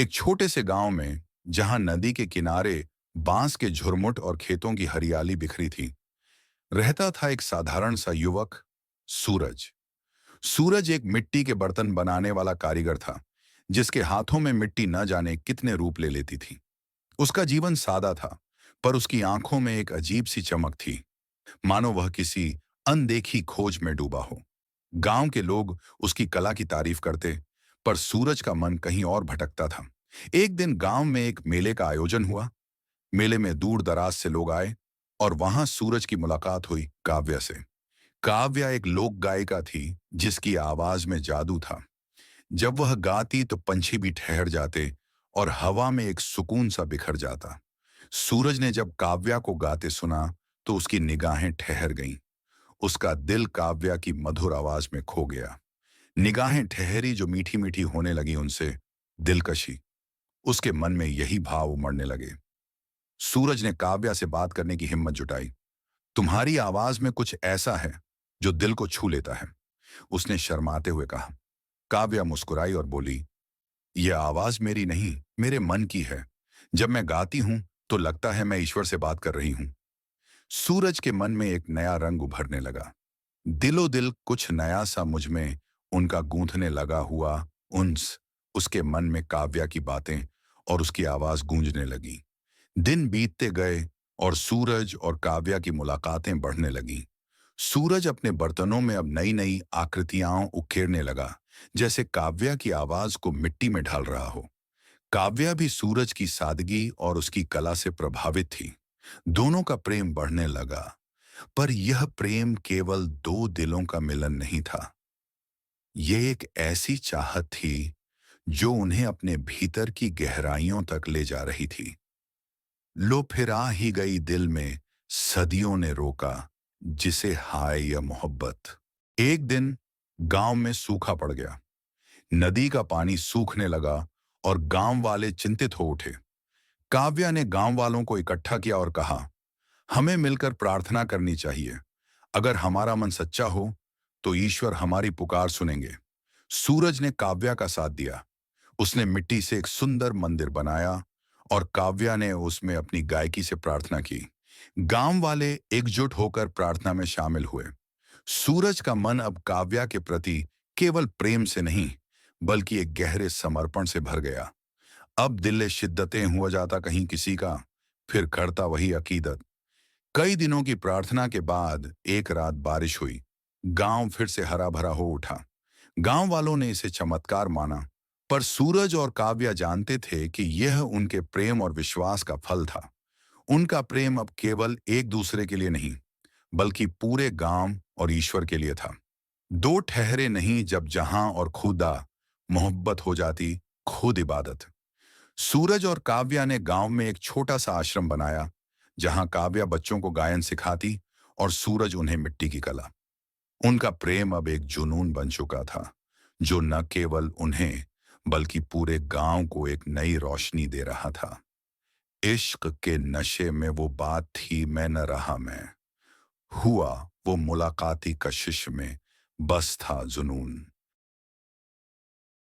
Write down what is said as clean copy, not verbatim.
एक छोटे से गांव में जहां नदी के किनारे बांस के झुरमुट और खेतों की हरियाली बिखरी थी, रहता था एक साधारण सा युवक, सूरज। सूरज एक मिट्टी के बर्तन बनाने वाला कारीगर था, जिसके हाथों में मिट्टी न जाने कितने रूप ले लेती थी। उसका जीवन सादा था, पर उसकी आंखों में एक अजीब सी चमक थी, मानो वह किसी अनदेखी खोज में डूबा हो। गांव के लोग उसकी कला की तारीफ करते, पर सूरज का मन कहीं और भटकता था। एक दिन गांव में एक मेले का आयोजन हुआ। मेले में दूर दराज से लोग आए और वहां सूरज की मुलाकात हुई काव्या से। काव्या एक लोक गायिका थी, जिसकी आवाज में जादू था। जब वह गाती तो पंछी भी ठहर जाते और हवा में एक सुकून सा बिखर जाता। सूरज ने जब काव्या को गाते सुना तो उसकी निगाहें ठहर गईं। उसका दिल काव्या की मधुर आवाज में खो गया। निगाहें ठहरी जो मीठी मीठी होने लगी उनसे, दिलकशी। उसके मन में यही भाव उमड़ने लगे। सूरज ने काव्या से बात करने की हिम्मत जुटाई। तुम्हारी आवाज में कुछ ऐसा है जो दिल को छू लेता है, उसने शर्माते हुए कहा। काव्या मुस्कुराई और बोली, यह आवाज मेरी नहीं, मेरे मन की है। जब मैं गाती हूं तो लगता है मैं ईश्वर से बात कर रही हूं। सूरज के मन में एक नया रंग उभरने लगा। दिलो दिल कुछ नया सा मुझ में उनका गूंथने लगा हुआ उन्स। उसके मन में काव्या की बातें और उसकी आवाज गूंजने लगी। दिन बीतते गए और सूरज और काव्या की मुलाकातें बढ़ने लगीं। सूरज अपने बर्तनों में अब नई नई आकृतियां उकेरने लगा, जैसे काव्या की आवाज को मिट्टी में ढाल रहा हो। काव्या भी सूरज की सादगी और उसकी कला से प्रभावित थी। दोनों का प्रेम बढ़ने लगा, पर यह प्रेम केवल दो दिलों का मिलन नहीं था। ये एक ऐसी चाहत थी जो उन्हें अपने भीतर की गहराइयों तक ले जा रही थी। लो फिर आ ही गई दिल में, सदियों ने रोका, जिसे हाय या मोहब्बत। एक दिन गांव में सूखा पड़ गया। नदी का पानी सूखने लगा और गांव वाले चिंतित हो उठे। काव्या ने गांव वालों को इकट्ठा किया और कहा, हमें मिलकर प्रार्थना करनी चाहिए। अगर हमारा मन सच्चा हो तो ईश्वर हमारी पुकार सुनेंगे। सूरज ने काव्या का साथ दिया। उसने मिट्टी से एक सुंदर मंदिर बनाया और काव्या ने उसमें अपनी गायकी से प्रार्थना की। गांव वाले एकजुट होकर प्रार्थना में शामिल हुए। सूरज का मन अब काव्या के प्रति केवल प्रेम से नहीं, बल्कि एक गहरे समर्पण से भर गया। अब दिल शिद्दतें हुआ जाता कहीं किसी का, फिर करता वही अकीदत। कई दिनों की प्रार्थना के बाद एक रात बारिश हुई। गांव फिर से हरा भरा हो उठा। गांव वालों ने इसे चमत्कार माना, पर सूरज और काव्या जानते थे कि यह उनके प्रेम और विश्वास का फल था। उनका प्रेम अब केवल एक दूसरे के लिए नहीं, बल्कि पूरे गांव और ईश्वर के लिए था। दो ठहरे नहीं जब जहां और खुदा मोहब्बत हो जाती, खुद इबादत। सूरज और काव्या ने गांव में एक छोटा सा आश्रम बनाया, जहां काव्या बच्चों को गायन सिखाती और सूरज उन्हें मिट्टी की कला। उनका प्रेम अब एक जुनून बन चुका था, जो न केवल उन्हें बल्कि पूरे गांव को एक नई रोशनी दे रहा था। इश्क के नशे में वो बात थी मैं न रहा मैं, हुआ वो मुलाकाती कशिश में बस था जुनून।